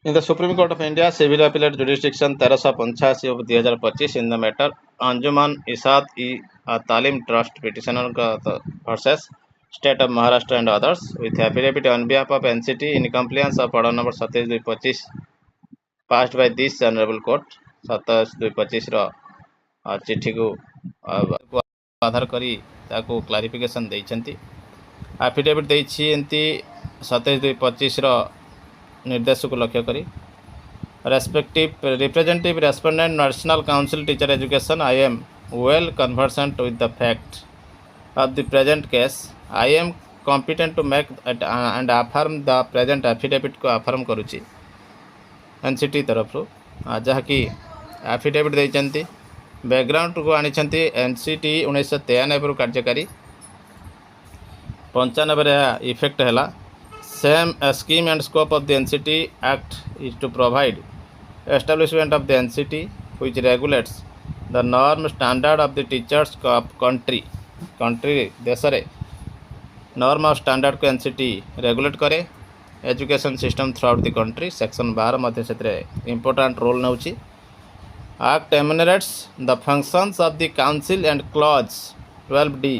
In the Supreme Court of India, Civil Appellate Jurisdiction 1385 of 2025 in the matter Anjuman Isat Talim Trust petitioner versus State of Maharashtra and others with affidavit on behalf of NCT in compliance of order number 27/225 passed by this honorable court 27/225 ର ଚିଠିକୁ ଆଧାର କରି ତାକୁ clarification ଦେଇଛନ୍ତି। Affidavit ଦେଇଛି ଏମିତି 27/225 ର ନିର୍ଦ୍ଦେଶକୁ ଲକ୍ଷ୍ୟ କରି representative respondent National Council Teacher Education, I am well conversant with the fact of the present case. I am competent to make and affirm the present affidavit को affirm करुच्ची NCT तरफ जहाँकि affidavit देइचंती बैकग्राउंड को आनी NCT 1993 कार्यकारी 95 effect है। Same scheme and scope of the NCT Act is to provide establishment of the NCT which regulates the norm standard of the teachers of country देश रे norm of standard को NCT regulate करे education system throughout the country section 12 मध्य से important role नउची। Act enumerates the functions of the council and clause 12D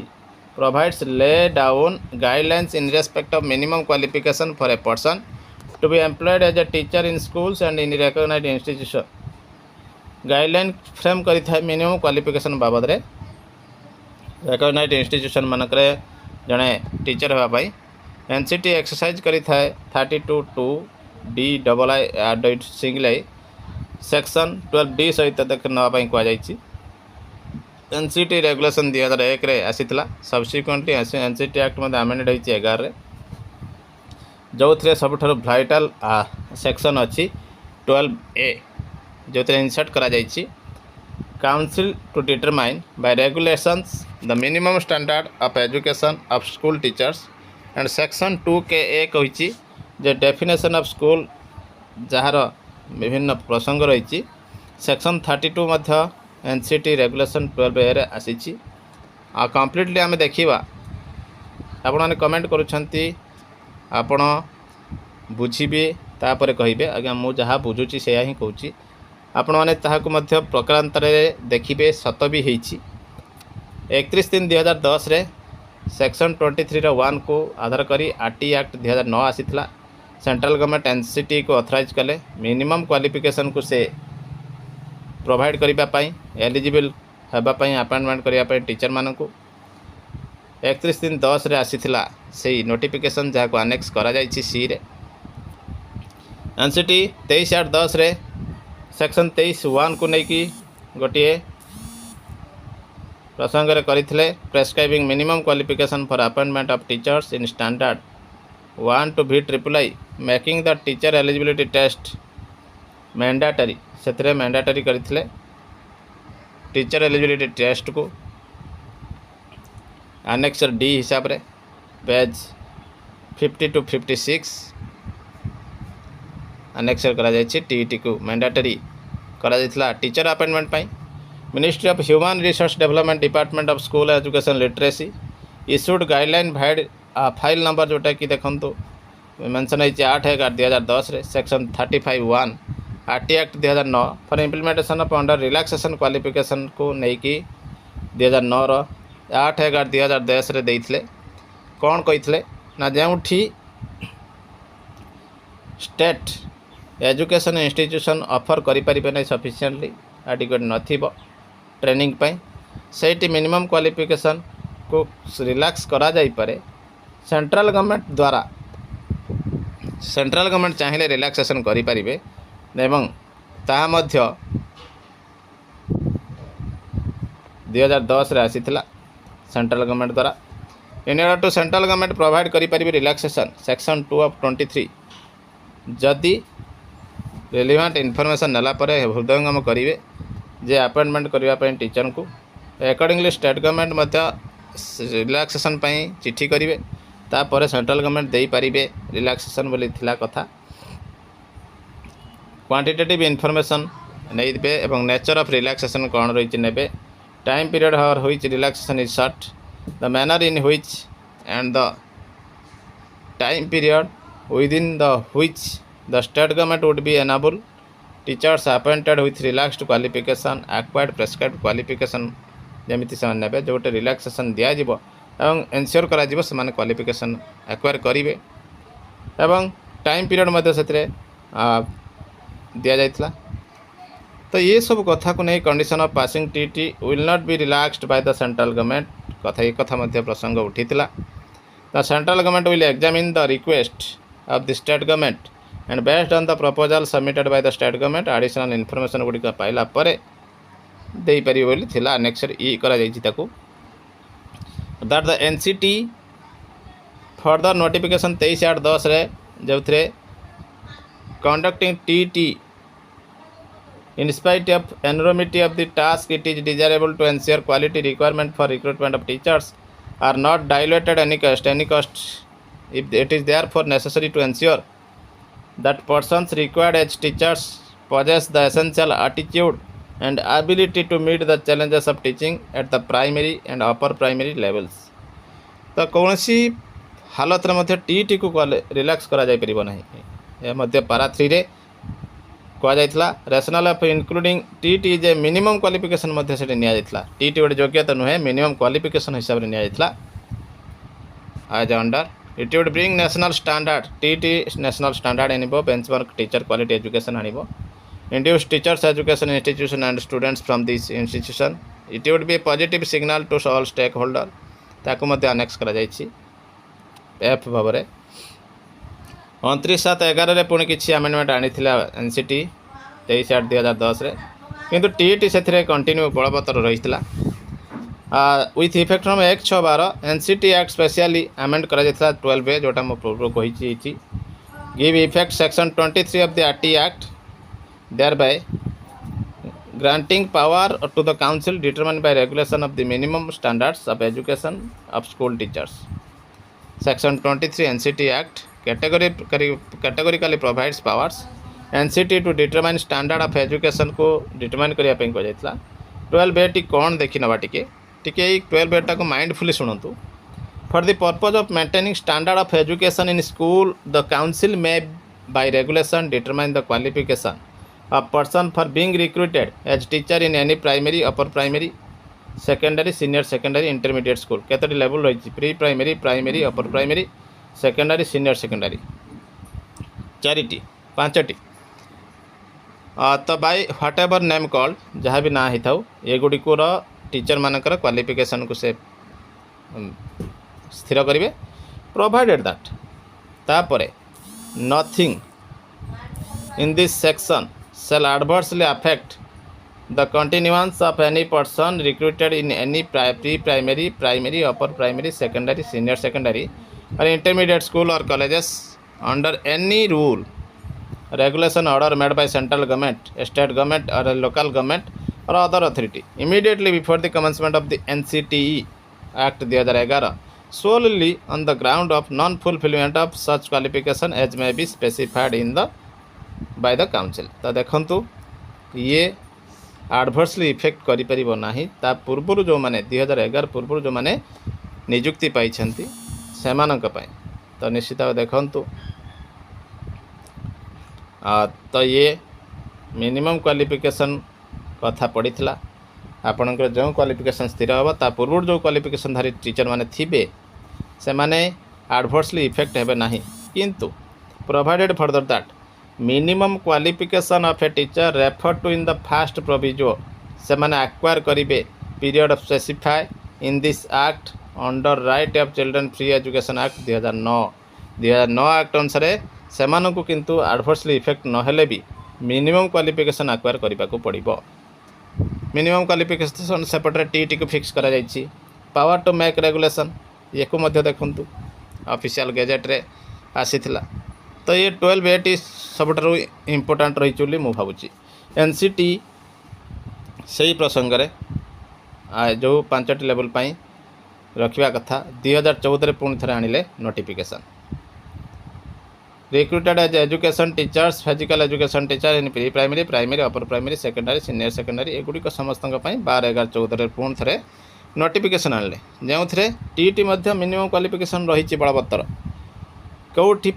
provides lay down guidelines in respect of minimum qualification for a person to be employed as a teacher in schools and in recognized institution। Guideline frame करी था minimum qualification बाबद रे recognized institution मानक रे जने teacher होगा भाई NCT exercise करी था 32(2)D single I section 12D सहित देख ना भाई को जाइछि। NCT रेगुलेशन 2001 रे आसीथिला सब्सिक्वेंटली NCT एक्ट में अमेंडेड होइछि 11 रे जो थे सबठारु भाइटाल सेक्शन अच्छी 12A जो थे इंसर्ट करा जाइछि council to determine by regulations the minimum standard of education of school teachers and section 2KA कहिछि जे डेफिनेशन ऑफ स्कूल जहार विभिन्न प्रसंग रही सेक्शन 32 मध्य NCT रेगुलेशन 12A रे आसीछि। आ कंप्लीटली आमे देखिबा आपण माने कमेंट करूछंती आपण बुझिबे तापर कहिबे आज्ञा मु जहाँ बुझुची से ही कहूँ आपण मैंने ताहाकु मध्य प्रकारांतर देखिबे सत भी होइछि। 31/3/2010 रे सेक्शन 23 1 को आधार करी RT एक्ट 2009 आसीथिला सेंट्रल गवर्नमेंट NCT को ऑथराइज कले मिनिमम क्वालिफिकेशन को से प्रोवाइड करिबा पई एलिजिबल हेबा पई अपॉइंटमेंट करिया पई टीचर मानकु 31/10 रे आसीथिला सेही नोटिफिकेशन जहाँ को अनेक्स करा जाइछि सी रे। NCT 23/8/10 रे सेक्शन 23(1) को नहीं कि गोटे प्रसंग रे करिथिले prescribing minimum qualification for appointment of teachers in standard 1 to VIII making the teacher eligibility test mandatory से मैंडेटरी करथिले टीचर एलिजिबिलिटी टेस्ट को एनेक्सर D हिसाब रे पेज 50 to 56 एनेक्सर करा जाइछि TET को मैंडेटरी करा जाइथिला टीचर अपॉइंटमेंट पाई। Ministry of human resource development department of school education literacy issued guideline file number जोटा कि देखंतु मेंशन है 8/11/2010 रे section 35(1) RT act 2009 for implementation of under relaxation qualification को नहीं कि 2009 रो 8/11/2010 रे देइथिले कोन कहिथिले ना जेउठी स्टेट एजुकेशन इंस्टीट्यूशन ऑफर करि परिबे नै सफिशिएंटली एडिक्वेट नथिबो ट्रेनिंग पई सेठी मिनिमम क्वालिफिकेशन को रिलैक्स करा जाई पारे सेंट्रल गवर्नमेंट चाहिए रिलैक्सेशन करि परिबे एवं ताहा मध्य 2010 रे आसीथिला सेंट्रल गवर्नमेंट द्वारा in order to central government provide करि परिबे रिलैक्सेशन सेक्शन 2 of 23 जदि रिलेवेंट इनफॉरमेशन नेला परे हृदयंगम करिवे जे अपॉइंटमेंट करिवा पई टीचर को अकॉर्डिंगली स्टेट गवर्नमेंट मध्य रिलैक्सेशन पई चिट्ठी करिवे तापर सेंट्रल गवर्नमेंट दे पारिबे रिलैक्सेशन बोली थिला कथा। क्वांटिटेटिव इनफॉरमेशन नहीं देबे एवं नेचर ऑफ रिलैक्सेशन कौन रही नेबे time period her which relaxation is short the manner in which and the time period within the which the state government would be enable teachers appointed with relaxed qualification acquired prescribed qualification जमी से ने जो relaxation दिज्व एवं ensure करा qualification acquire करेंगे एवं time period से दि जाइथिला। तो ये सब कथा को नहीं condition of passing TET will not be relaxed by the central government कथा ये कथा मध्य प्रसंग उठीला। The central government will examine the request of the state government and based on the proposal submitted by the state government additional information गुड़िक पाइला परे दे परिबे बोली थिला। नेक्स्ट ई करा जाइछि ताकू that the NCT further notification 23/8/10 रे जो conducting TT in spite of enormity of the task it is desirable to ensure quality requirement for recruitment of teachers are not diluted any cost if it is therefore necessary to ensure that persons required as teachers possess the essential attitude and ability to meet the challenges of teaching at the primary and upper primary levels। तो कौन सी हालत में TT को relax करा जाय परिबो नहीं ए मध्य पारा 3 रे कहुला। Rationale of including TET is a minimum qualification मध्य से निया टीटी गोटे योग्यता नुहे मिनिमम क्वालिफिकेशन हिसाब से निया as under it would bring national standard TET national standard आनिबो बेंचमार्क टीचर क्वालिटी एजुकेशन आनिबो induce teachers education institution and students from this institution it would be positive signal to all stakeholder ताकू मध्य annex करा जायछि F भाव में 29/7/11 पुणी किसी amendment आनी एनसीटी 23/8/2010 किंतु टीटी से कंटिन्यू बलवत्तर रही with effect from 1/6/12 NCT act specially amend करा 12A जोटा मो पूर्व कही give effect section 23 of the RT act thereby granting power to the council determine by regulation of the minimum standards of education of school teachers. Section 23 NCT act categorically provides powers NCT to determine standard of education को determine करने कहुला। 12A टी कौन देखी नवा टिके 12A टाक mindfully शुणु for the purpose of maintaining standard of education in school the council may by regulation determine the qualification of person for being recruited as teacher in any primary upper primary secondary senior secondary intermediate school केतोटी level रही pre primary primary upper primary secondary senior secondary 4टी 5टी तो by whatever name called जहाँ भी ना ही था ये गुड़िकर टीचर मानकर क्वालिफिकेशन को से स्थिर करेंगे प्रोवाइडेड दैट तापर nothing in this section shall adversely affect the continuance of any person recruited in any pre-primary, primary, upper primary, secondary, senior secondary or intermediate school or colleges under any rule, regulation, order made by central government, state government or a local government or other authority immediately before the commencement of the NCTE Act 2011 solely on the ground of non-fulfillment of such qualification as may be specified in the by the council। तो देखंतु ये adversely effect करि परिबो नाही ता पूर्वरु जो माने 2011 पूर्वरु जो माने नियुक्ति पाई छंती सेमानक पाई तो निश्चित भाव देखंतु तो ये मिनिमम क्वालिफिकेशन कथा पड़ीथिला आपनकर जो क्वालिफिकेशन स्थिर होबा ता पूर्वरु जो क्वालिफिकेशन धारी टीचर माने थिबे से माने एडवर्सली इफेक्ट हेबे नाही किंतु provided further that minimum qualification of a teacher refer to in the first proviso से माने एक्वायर करेंगे period of specify in this act under right of children free education act 2009 act अनुसार से मानकु किंतु adversely effect नहेले भी minimum qualification acquire करने को पड़ो। मिनिमम क्वालिफिकेशन सेपटे टीटी को फिक्स करा जाइछि पावर टू मेक रेगुलेशन ये को मध्य देखंतु ऑफिशियल गैजेट रे आसीथिला। तो ये 12A टी सबुठारु इम्पोर्टाट रही बोली मु भावुची। एनसीटी सही प्रसंग रे जो 5टी लेवल पाई रखिया कथा 2014 रे पुणी थरे आनिले notification recruited as education teachers physical education teacher in pre primary primary upper primary secondary senior secondary एगुड़िक समस्त 12/11/14 रे पुणी थरे नोटिफिकेशन आनिले जो टीटी मिनिमम क्वालिफिकेशन रही बलवत्तर कौटी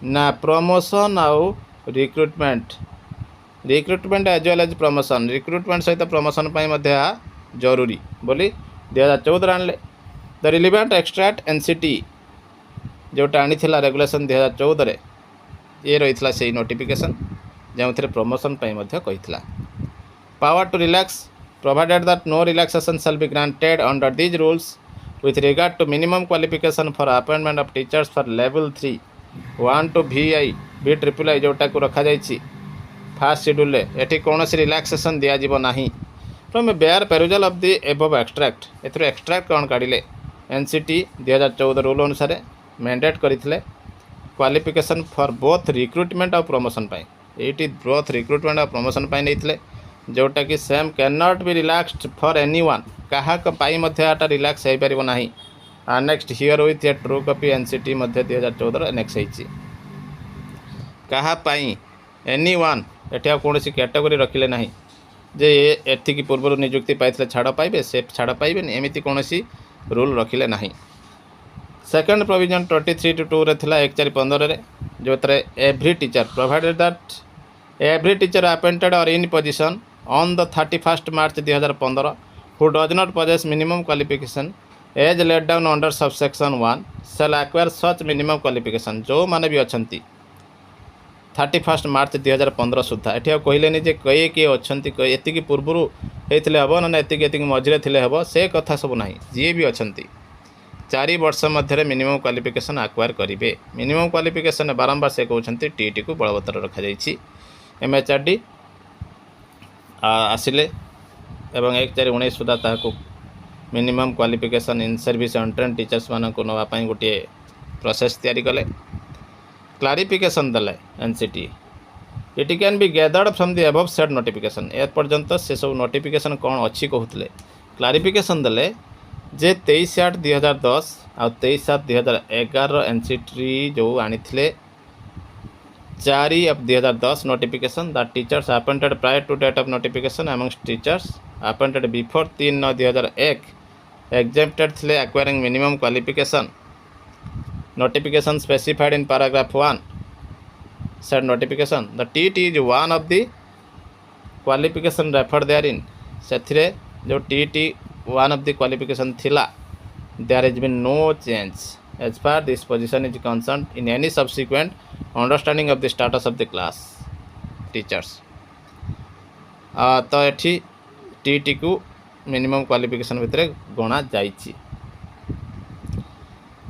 ना प्रमोशन आउ recruitment as well as promotion recruitment सहित प्रमोशन जरूरी बोली 2014 आने द रिलिवेंट एक्सट्राक्ट एनसीटी जोटा आनी रेगुलेशन 2014 ये रही से नोटिफिकेशन जो प्रमोशन कही power to relax provided that no relaxation shall be granted under these rules with regard to minimum qualification for appointment of teachers for level 3 1 to VI BIII जोटा को रखा जाइछि फास्ट शेड्यूल एठी कौन सी relaxation दिया जीव नाही from bare perusal of the above extract either extract कौन काढ़िले एनसीटी 2014 रूल अनुसार मैंडेट करथिले क्वालिफिकेशन फॉर बोथ रिक्रुटमेंट और प्रमोशन पाई एटी बोथ रिक्रुटमेंट और प्रमोशन पाई नैथिले जोटा कि same can not be relaxed for anyone कहा पाई मध्याटा रिलैक्स हो पार ना next here with a true copy NCT 2014 next होती कहा पाई एनीवन एटी कौन कैटेगोरी रखिले ना जे एति पूर्व नियुक्ति पाई छाड़ पाइबे से छाड़ पाइबे एमती कौन रूल रखिले ना सेकेंड प्रोविजन 23-2 रे थिला 1/4/15 जो every teacher provided that every teacher appointed और in position on the 31st March 2015 who does not possess minimum qualification as laid down under subsection 1 shall acquire such minimum qualification जो माने भी अछंती 31st March 2015 सुधा एठी कहलेनी जे कई किए अछंती एतिकी पूर्वरु हेतिले हबो ना एतिकी मझिरे थिले हबो से कथा सब नाही जे भी अछंती 4 वर्ष मध्य मिनिमम क्वालिफिकेशन एक्वायर करेंगे मिनिमम क्वालिफिकेशन बारंबार से कहते टीटी को बलवत्तर रखा जाइए एमएचआरडी आसिले एवं 1/4/19 सुधा ताकू minimum qualification in service untrained teachers मान को नापी गोटे प्रोसेस तैयारी कले क्लारिफिकेशन देले NCT it can be gathered from the above said notification ए पर्यंत से सब नोटिफिकेशन कौन अच्छी कहते क्लारिफिकेशन देले जे 23/8/2010 आ 23/7/2011 एनसीटी जो आनी 4/2010 notification that teachers appointed prior to date of notification amongst teachers appointed before 3/9/2001 exempted थे acquiring minimum qualification notification specified in paragraph 1 said notification the TT is one of the qualification referred therein से जो TT one of the qualification थिला there has been no change as far this position is concerned in any subsequent understanding of the status of the class teachers तो एठी TT को minimum qualification भितर गणा जाइछि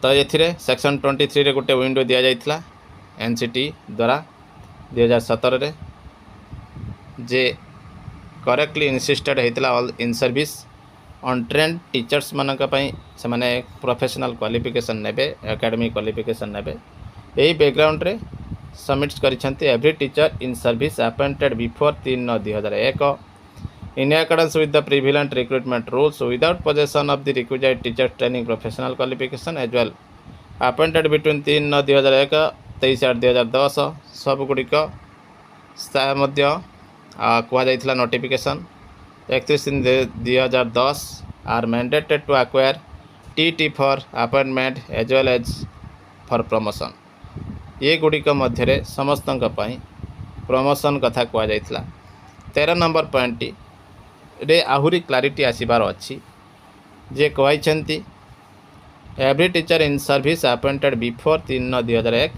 तो एथिरे सेक्शन 23 रे गोटे विंडो दिया जाइथिला एनसीटी द्वारा 2017 रे जे करेक्टली इंसिस्टेड हेतिला all in service untrained teachers मानक पई से माने प्रोफेशनल क्वालिफिकेशन नेबे एकेडमिक क्वालिफिकेशन नेबे यही बैकग्राउंड रे सबमिट करिसेंती every teacher in service appointed before 3/9/2001 in accordance with the prevalent recruitment rules without possession of the requisite teacher training professional qualification as well appointed between 3/9/2001 23/8/2010 सब गुड़िक कह जाइथिला notification 31/3/2010 are mandated to acquire TET for appointment as well as for promotion ये गुड़िक मध्य समस्त promotion कथा कह जाइथिला 13 number point रे आहुरी क्लारिटी आसबार अच्छी जे कहते every teacher in service appointed before 3/9/2001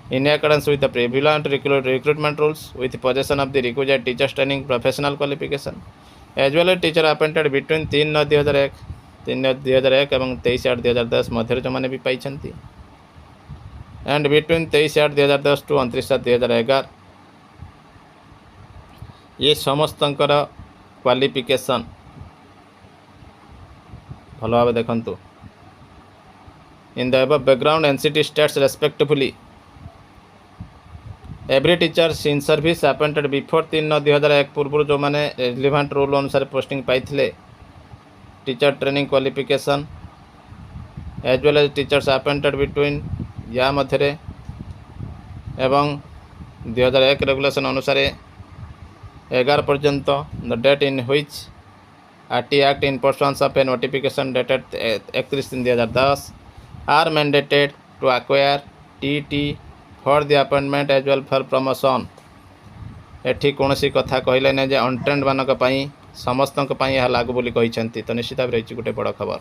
in accordance with the prevalent recruitment rules with possession of the requisite teachers training professional qualification as well as teacher appointed between 3/9/2001 एवं 23/8/2010 मध्य जो मैंने भी पाई and between 23/8/2010 to 29/7/2011 ये समस्त qualification भल भाव देखु in the above background NCT states respectfully every teachers in service appointed before 3/9/2001 पूर्व जो मैंने रिलेवेंट रूल अनुसार पोस्टिंग पाई teacher training qualification as well as teachers appointed between या मध्य एवं 2001 रेगुलेशन अनुसार 11 पर्यंत the date in which RT act in pursuance of a notification dated 31/3/2010 are mandated to acquire TET for the appointment as well for promotion. एठी कौन सी कथा कहले ना जे अनट्रेंड मानक समस्त यह लागू बोली कहते तो निश्चित भाव रही गोटे बड़ खबर।